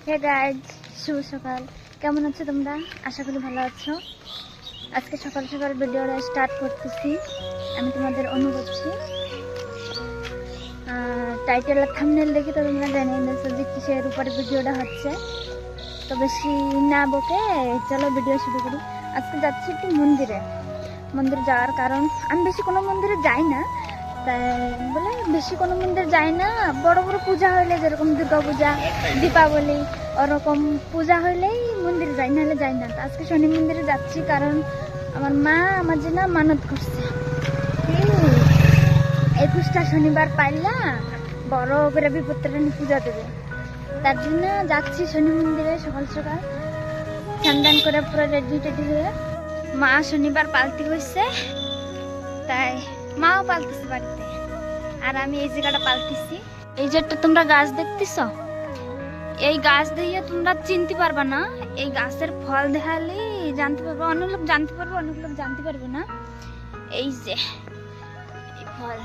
Hey guys, শুভ সকাল। কেমন আছো তোমরা? আশা করি ভালো আছো। আজকে সকাল সকাল ভিডিওটা স্টার্ট করতেছি। আমি তোমাদের অনু করছি। টাইটেল আর থাম্বনেল দেখে তো তোমরা জানিয়ে দিয়েছো যে কিসের উপরে ভিডিওটা হচ্ছে। তো বেশি না বকে চলো ভিডিও শুরু করি। আজকে যাচ্ছি একটু মন্দিরে যাওয়ার কারণ আমি বেশি কোনো মন্দিরে যাই না, তাই বলে বেশি কোনো মন্দির যাই না। বড় বড় পূজা হইলে, যেরকম দুর্গা পূজা, দীপাবলি, ওরকম পূজা হইলেই মন্দিরে যাই, নাহলে যাই না। তো আজকে শনি মন্দিরে যাচ্ছি কারণ আমার মা আমার জন্য মানত করছে, 21টা শনিবার পাইলা বড় করে বিপত্তারানী পূজা দেবে। তার জন্য যাচ্ছি শনি মন্দিরে সকাল সকাল স্নান করে পুরো রেডি টেডি হয়ে। মা শনিবার পালতি হয়েছে, তাই মাও পালতেছে বাড়িতে, আর আমি এই জায়গাটা পালতেছি। এই যে তোমরা গাছ দেখতেছ, এই গাছ দিয়ে তোমরা চিনতে পারবা না। এই গাছের ফল দেখালে জানতে পারবো, অনেক লোক জানতে পারবো, অনেক লোক জানতে পারবে না। এই যে এই ফল,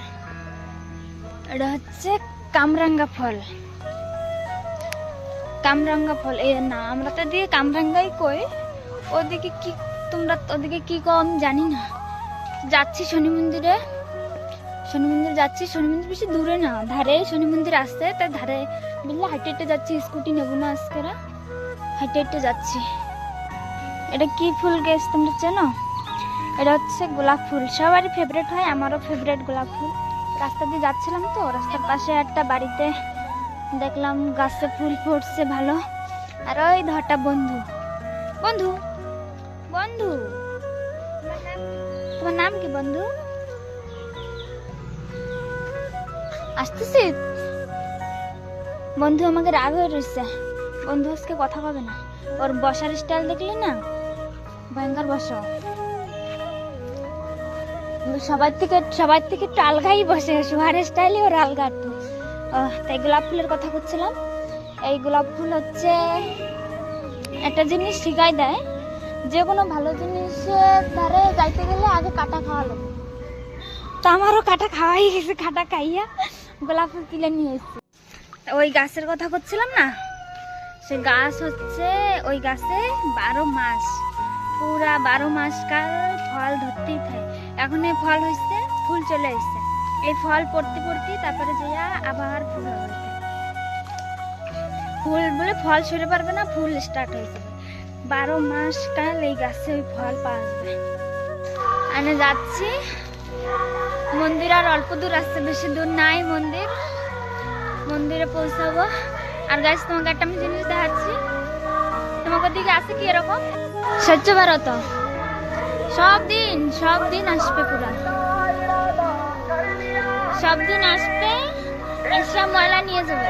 এটা হচ্ছে কামরাঙ্গা ফল। কামরাঙ্গা ফল এই না, আমরা তো দিয়ে কামরাঙ্গাই কই। ওদিকে কি তোমরা ওদিকে কি কও আমি জানি না। যাচ্ছি শনি মন্দিরে, শনি মন্দির যাচ্ছি। শনি মন্দির বেশি দূরে না, ধারে শনি মন্দির আসছে, তাই ধারে বুঝলে হাইটে হেঁটে যাচ্ছি। স্কুটি নেবো না আজকে, হাইটে হেঁটে যাচ্ছি। এটা কি ফুল গাছ তোমরা চেনো? এটা হচ্ছে গোলাপ ফুল। সবারই ফেভারিট হয়, আমারও ফেভারিট গোলাপ ফুল। রাস্তা দিয়ে যাচ্ছিলাম তো, রাস্তার পাশে একটা বাড়িতে দেখলাম গাছে ফুল ফুটছে ভালো। আর ওই ধরটা বন্ধু বন্ধু বন্ধু, তোমার নাম কি বন্ধু? আসতেছি। বন্ধু আমাকে রাগ হয়ে রয়েছে। বন্ধু আজকে কথা হবে না। ওর বসার স্টাইল দেখলি না, ভয়ঙ্কর বসো। সবার থেকে একটু আলগাই বসে, শোয়ার স্টাইলে ওর আলগা একটু। তাই গোলাপ ফুলের কথা বলছিলাম। এই গোলাপ ফুল হচ্ছে একটা জিনিস শিখাই দেয়, যে কোনো ভালো জিনিসের ধারে যাইতে গেলে আগে কাটা খাওয়া লাগে। তো আমারও কাটা খাওয়াই গেছে, কাটা খাইয়া গোলাপ ফুল কিনে নিয়ে এসেছি। ওই গাছের কথা করছিলাম না, সে গাছ হচ্ছে, ওই গাছে 12 মাস, পুরা 12 মাস কাল ফল ধরতেই থাকে। এখন এই ফল হয়েছে, ফুল চলে এসছে। এই ফল পড়তে পড়তে তারপরে যাইয়া আবার ফুল হবে। ফুল বলে ফল সরে পারবে না, ফুল স্টার্ট হয়ে যাবে। 12 মাস কাল এই গাছে ওই ফল পাওয়া যাবে। আমি যাচ্ছি মন্দির, আর অল্প দূর আসছে, বেশি দূর নাই মন্দিরে পৌঁছাবো। আর গাছ তোমাকে একটা আমি জিনিস দেখাচ্ছি। তোমাকে দিকে আছে কি এরকম স্বচ্ছ ভারত, সব দিন আসবে, পুরা সব দিন আসবে, এসে ময়লা নিয়ে যাবে।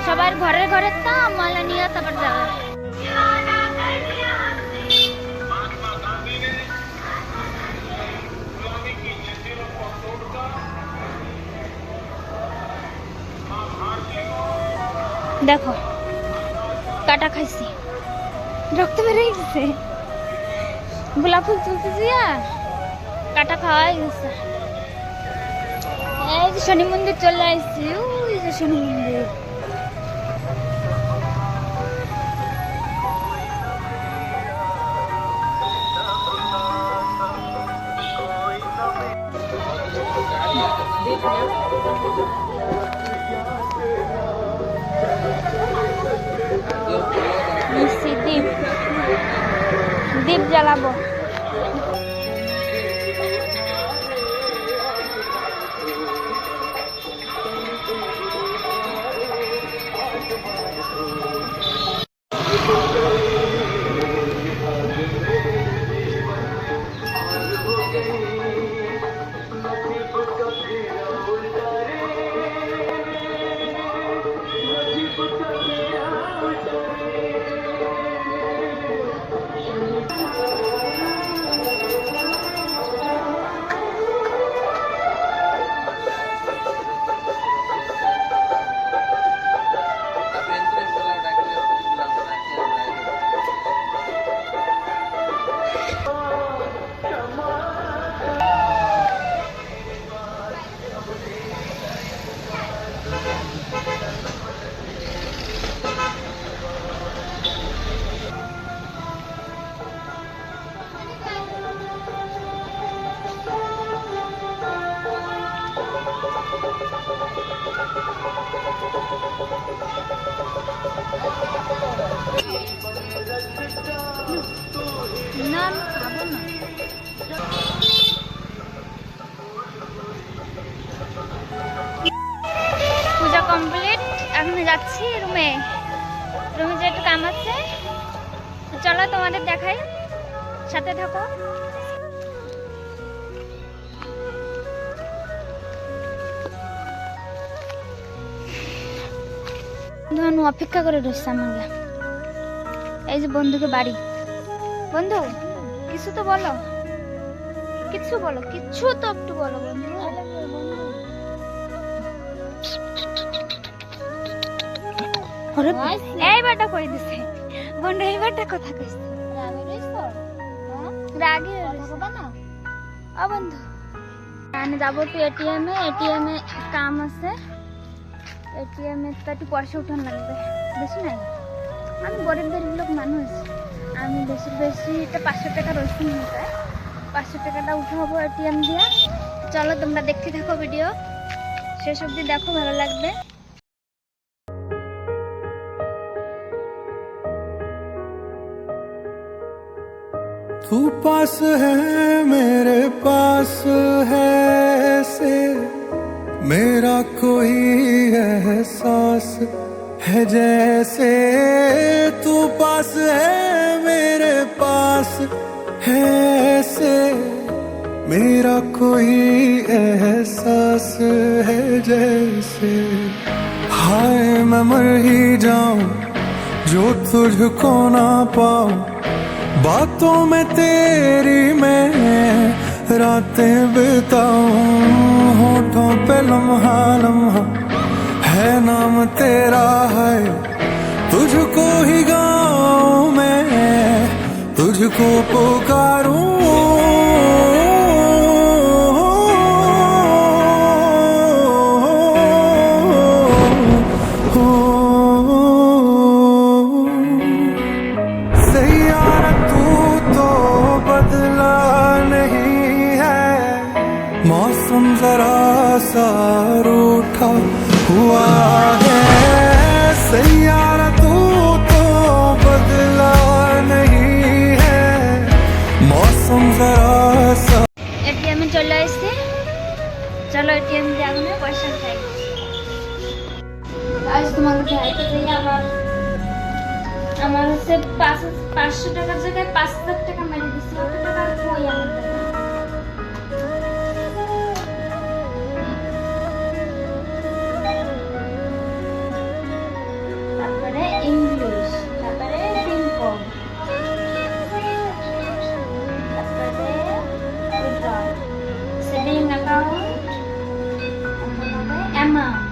সবার ঘরে ঘরে তো ময়লা নিয়ে তারপর যাবে। দেখো কাটা খাইছি, রক্ত বেরিয়ে গেছে। গোলাপ ফুল তুলতেছি, কাটা খাওয়াই গেছে। এই যে শনি মন্দির চলে আসছি, ওই যে শনি মন্দির। দীপ জ্বালাবো। যাচ্ছি রুমে যে একটু কাম আছে, চলো তোমাদের দেখাই, সাথে থাকো। বন্ধু অপেক্ষা করে রয়েছে আমাকে। এই যে বন্ধুকে বাড়ি। বন্ধু কিছু তো বলো, কিছু বলো, কিছু তো একটু বলো বন্ধু। এইবারটা কই দিছে বন্ধু, এইবারটা কথা কইছে রাগে না বন্ধু। আমি যাবো তো এটিএম এ কাম আছে, এটিএম এ তো একটু পয়সা উঠান লাগবে, বেশি নাই। আমি গরিব লোক মানুষ, আমি বেশি 500 টাকা রয়েছে, 500 টাকাটা উঠাবো এটিএম দিয়ে। চলো তোমরা দেখতে থাকো ভিডিও, শেষ অবধি দেখো, ভালো লাগবে। तू पास है मेरे पास है से मेरा कोई एहसास है जैसे तू पास है मेरे पास है से मेरा कोई एहसास है जैसे हाय मैं मर ही जाऊं जो तुझको ना पाऊं बातों में तेरी मैं रातें बिताऊं होठों पे लम्हा लम्हा है नाम तेरा है तुझको ही गाऊं मैं तुझको पुकारूं मौसम जरा सा रूठा हुआ है सैयारा तू तो बदला नहीं है मौसम जरा सा। एटीएम में चले आइए, चलो एटीएम দিয়ে আগুনে পয়সা চাই। আজ তোমাকে দেখাইতে চাই আমার হচ্ছে 500 টাকার জায়গায় 5000 টাকা মেরে দিছি, অত টাকা কই আমার কাছে। তারপরে ইংলিশ, তারপরে পিনকোড, তারপরে উইথড্রল, সেভিং অ্যাকাউন্ট, অ্যামাউন্ট।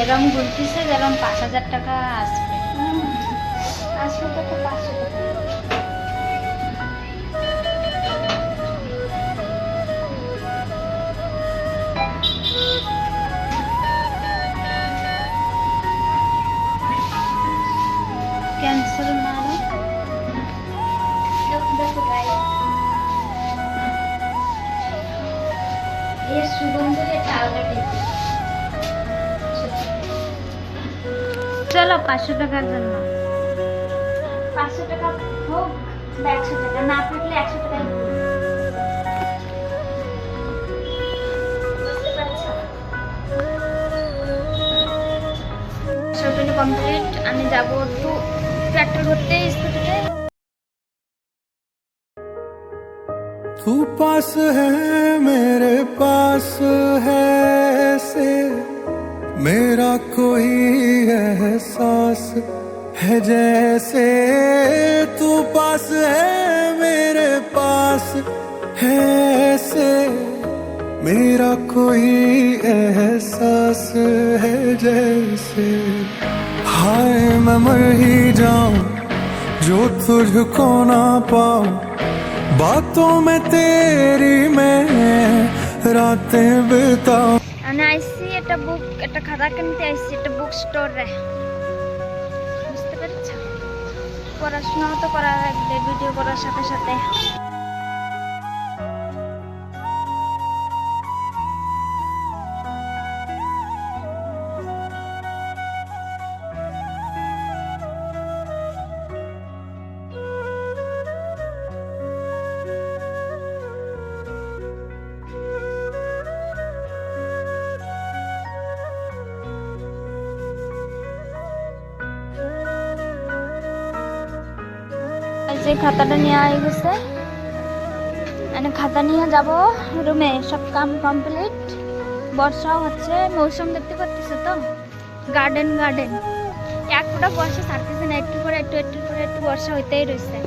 এরকম বলতেছে যেরকম 5000 টাকা আসবে, আসবে তো 500 টাকা। कैंसर मारो देखो गाइस, ये सुगंध के टारगेट है। चलो 500 টাকার জন্য 500 টাকা হোক বা 100 টাকা, না থাকলে 100 টাকাই বুঝতে পারছো। শপিং কমপ্লিট, আমি যাব একটু পেট্রোল ভরতে স্কুটিতে। तू पास है मेरे पास है से मेरा कोई एहसास है जैसे तू पास है मेरे पास है से मेरा कोई एहसास है जैसे हाय मैं मर ही जाऊं जो तुझको ना पाऊं बातों में तेरी मैं रातें बिताऊं। আমি আইসি একটা বুক, একটা খাতা কিনতে আইসি একটা বুক স্টোরে, বুঝতে পারছো। পড়াশোনাও তো করা লাগবে ভিডিও করার সাথে সাথে। এই যে খাতাটা নিয়ে আই গেছে, মানে খাতা নিয়ে যাব রুমে। সব কাম কমপ্লিট। বর্ষাও হচ্ছে, মৌসুম দেখতে পাচ্ছিস তো, গার্ডেন গার্ডেন। এক ফোঁটা বর্ষা ছাড়তেছে না, একটু করে একটু একটু করে একটু বর্ষা হইতেই রয়েছে।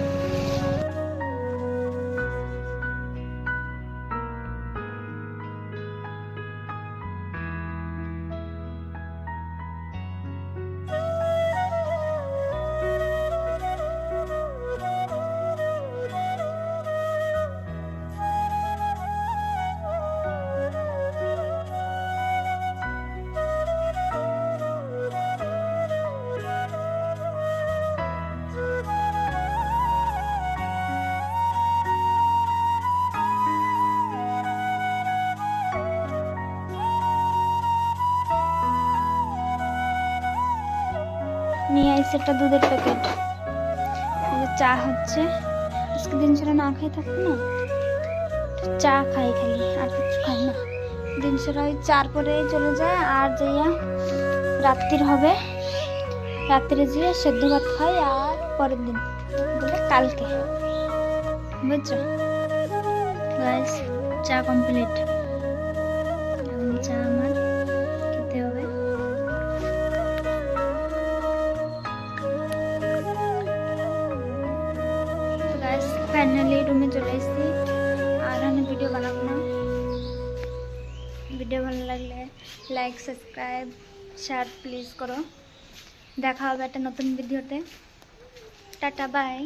নিয়ে আইসে একটা দুধের প্যাকেট। চা হচ্ছে, আজকে দিন ছাড়া না খাই থাকবো না, চা খাই খালি, আর কিছু খাই না। দিন ছাড়া ওই 4 পরে চলে যায়, আর যাইয়া রাত্রির হবে, রাত্রে যেয়ে সেদ্ধ ভাত খাই, আর পরের দিন বলে কালকে, বুঝছো গাইস। চা কমপ্লিট, এখন চা আমার খেতে হবে। ফাইনালি রুমে চলে এসেছি, আর আমি ভিডিও বানাবো না। ভিডিও ভালো লাগলে লাইক, সাবস্ক্রাইব, শেয়ার প্লিজ করো। দেখা হবে একটা নতুন ভিডিওতে। Tata, by.